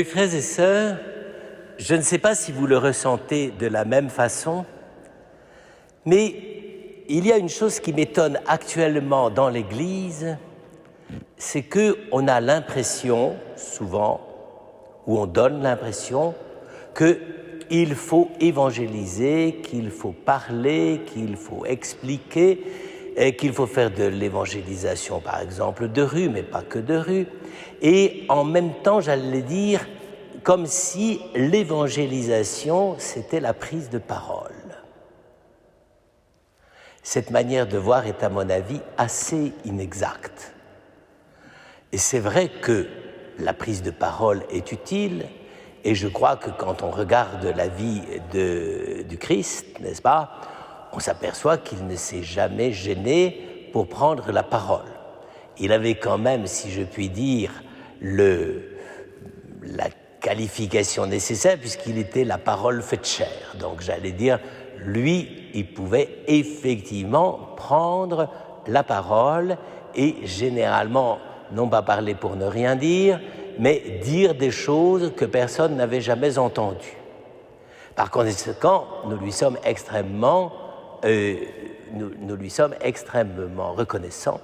Frères et sœurs, je ne sais pas si vous le ressentez de la même façon, mais il y a une chose qui m'étonne actuellement dans l'Église, c'est qu'on a l'impression, souvent, ou on donne l'impression, qu'il faut évangéliser, qu'il faut parler, qu'il faut expliquer, et qu'il faut faire de l'évangélisation, par exemple, de rue, mais pas que de rue, et en même temps, j'allais dire, comme si l'évangélisation, c'était la prise de parole. Cette manière de voir est, à mon avis, assez inexacte. Et c'est vrai que la prise de parole est utile, et je crois que quand on regarde la vie du Christ, n'est-ce pas, on s'aperçoit qu'il ne s'est jamais gêné pour prendre la parole. Il avait quand même, si je puis dire, la qualification nécessaire, puisqu'il était la parole faite chair. Donc j'allais dire, lui, il pouvait effectivement prendre la parole et généralement, non pas parler pour ne rien dire, mais dire des choses que personne n'avait jamais entendues. Par conséquent, nous lui sommes extrêmement reconnaissants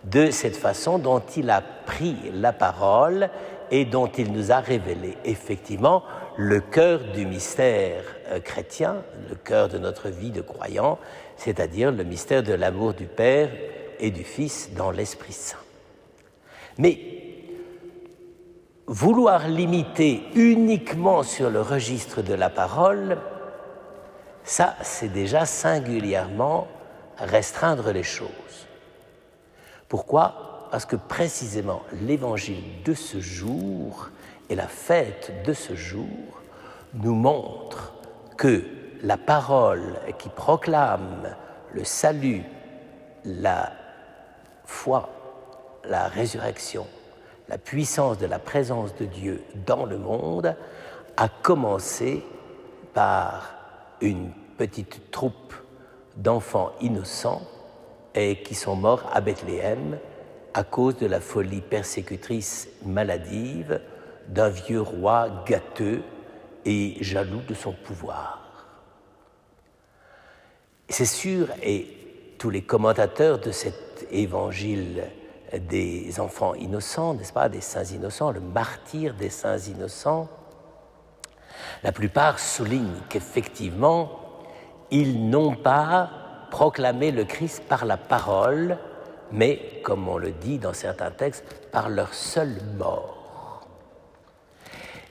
de cette façon dont il a pris la parole et dont il nous a révélé effectivement le cœur du mystère chrétien, le cœur de notre vie de croyant, c'est-à-dire le mystère de l'amour du Père et du Fils dans l'Esprit Saint. Mais vouloir limiter uniquement sur le registre de la parole, ça, c'est déjà singulièrement restreindre les choses. Pourquoi ? Parce que précisément l'évangile de ce jour et la fête de ce jour nous montrent que la parole qui proclame le salut, la foi, la résurrection, la puissance de la présence de Dieu dans le monde a commencé par une petite troupe d'enfants innocents et qui sont morts à Bethléem à cause de la folie persécutrice maladive d'un vieux roi gâteux et jaloux de son pouvoir. C'est sûr, et tous les commentateurs de cet évangile des enfants innocents, n'est-ce pas, des saints innocents, le martyre des saints innocents, la plupart soulignent qu'effectivement, ils n'ont pas proclamé le Christ par la parole, mais, comme on le dit dans certains textes, par leur seule mort.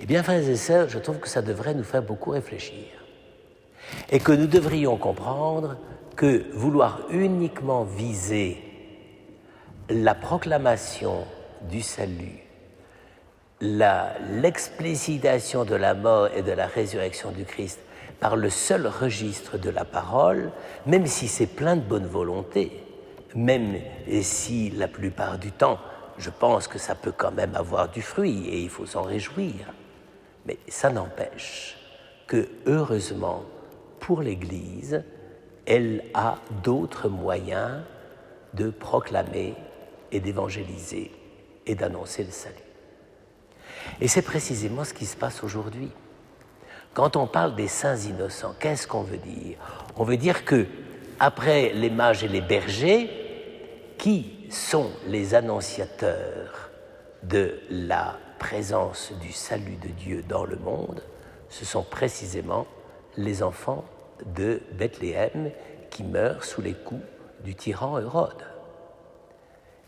Eh bien, frères et sœurs, je trouve que ça devrait nous faire beaucoup réfléchir. Et que nous devrions comprendre que vouloir uniquement viser la proclamation du salut, l'explicitation de la mort et de la résurrection du Christ par le seul registre de la parole, même si c'est plein de bonne volonté, même si la plupart du temps, je pense que ça peut quand même avoir du fruit et il faut s'en réjouir, mais ça n'empêche que, heureusement, pour l'Église, elle a d'autres moyens de proclamer et d'évangéliser et d'annoncer le salut. Et c'est précisément ce qui se passe aujourd'hui. Quand on parle des saints innocents, qu'est-ce qu'on veut dire ? On veut dire que, après les mages et les bergers, qui sont les annonciateurs de la présence du salut de Dieu dans le monde ? Ce sont précisément les enfants de Bethléem qui meurent sous les coups du tyran Hérode.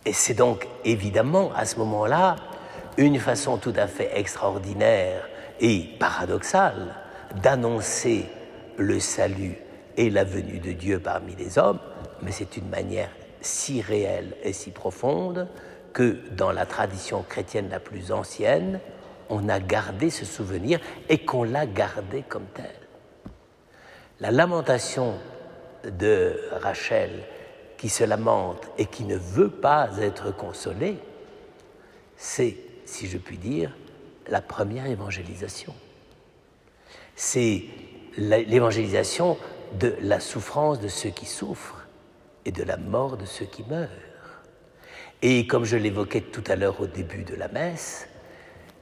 Et c'est donc évidemment à ce moment-là une façon tout à fait extraordinaire et paradoxale d'annoncer le salut et la venue de Dieu parmi les hommes, mais c'est une manière si réelle et si profonde que dans la tradition chrétienne la plus ancienne, on a gardé ce souvenir et qu'on l'a gardé comme tel. La lamentation de Rachel qui se lamente et qui ne veut pas être consolée, c'est, si je puis dire, la première évangélisation. C'est l'évangélisation de la souffrance de ceux qui souffrent et de la mort de ceux qui meurent. Et comme je l'évoquais tout à l'heure au début de la messe,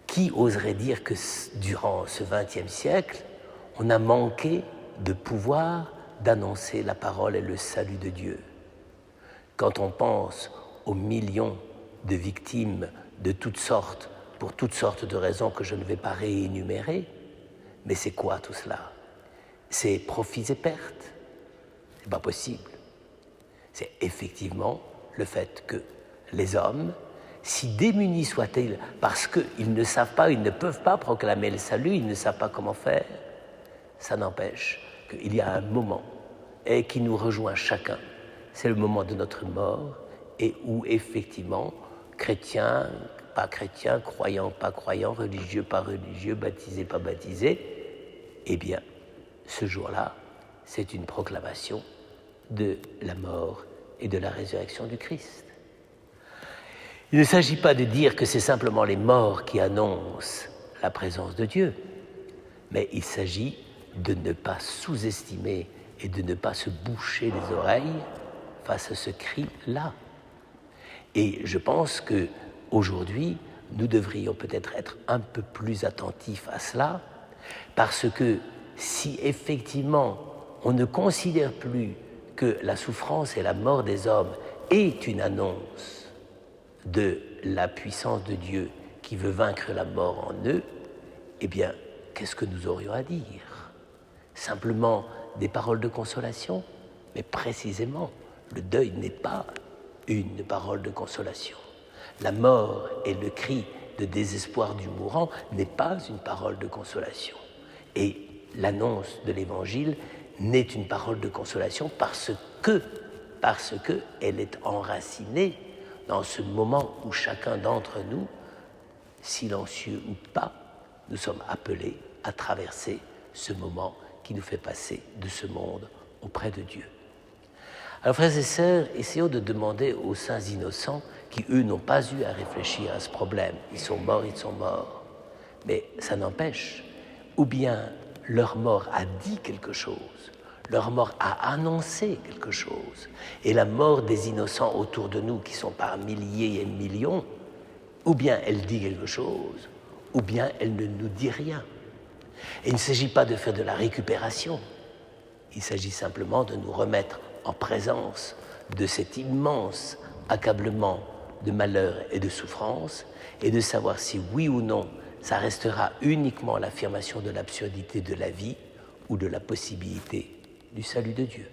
qui oserait dire que durant ce XXe siècle, on a manqué de pouvoir d'annoncer la parole et le salut de Dieu? Quand on pense aux millions de victimes de toutes sortes, pour toutes sortes de raisons que je ne vais pas réénumérer, mais c'est quoi tout cela? C'est profits et pertes? C'est pas possible. C'est effectivement le fait que les hommes, si démunis soient-ils, parce qu'ils ne savent pas, ils ne peuvent pas proclamer le salut, ils ne savent pas comment faire, ça n'empêche qu'il y a un moment et qui nous rejoint chacun. C'est le moment de notre mort et où effectivement, chrétiens, pas chrétiens, croyants, pas croyants, religieux, pas religieux, baptisés, pas baptisés, eh bien, ce jour-là, c'est une proclamation de la mort et de la résurrection du Christ. Il ne s'agit pas de dire que c'est simplement les morts qui annoncent la présence de Dieu, mais il s'agit de ne pas sous-estimer et de ne pas se boucher les oreilles face à ce cri-là. Et je pense qu'aujourd'hui, nous devrions peut-être être un peu plus attentifs à cela, parce que si effectivement on ne considère plus que la souffrance et la mort des hommes est une annonce de la puissance de Dieu qui veut vaincre la mort en eux, eh bien, qu'est-ce que nous aurions à dire? Simplement des paroles de consolation? Mais précisément, le deuil n'est pas une parole de consolation. La mort et le cri de désespoir du mourant n'est pas une parole de consolation. Et l'annonce de l'Évangile n'est une parole de consolation parce que elle est enracinée dans ce moment où chacun d'entre nous, silencieux ou pas, nous sommes appelés à traverser ce moment qui nous fait passer de ce monde auprès de Dieu. Alors, frères et sœurs, essayons de demander aux saints innocents qui, eux, n'ont pas eu à réfléchir à ce problème. Ils sont morts. Mais ça n'empêche, ou bien leur mort a dit quelque chose, leur mort a annoncé quelque chose, et la mort des innocents autour de nous, qui sont par milliers et millions, ou bien elle dit quelque chose, ou bien elle ne nous dit rien. Et il ne s'agit pas de faire de la récupération, il s'agit simplement de nous remettre en présence de cet immense accablement de malheur et de souffrance, et de savoir si oui ou non ça restera uniquement l'affirmation de l'absurdité de la vie ou de la possibilité du salut de Dieu.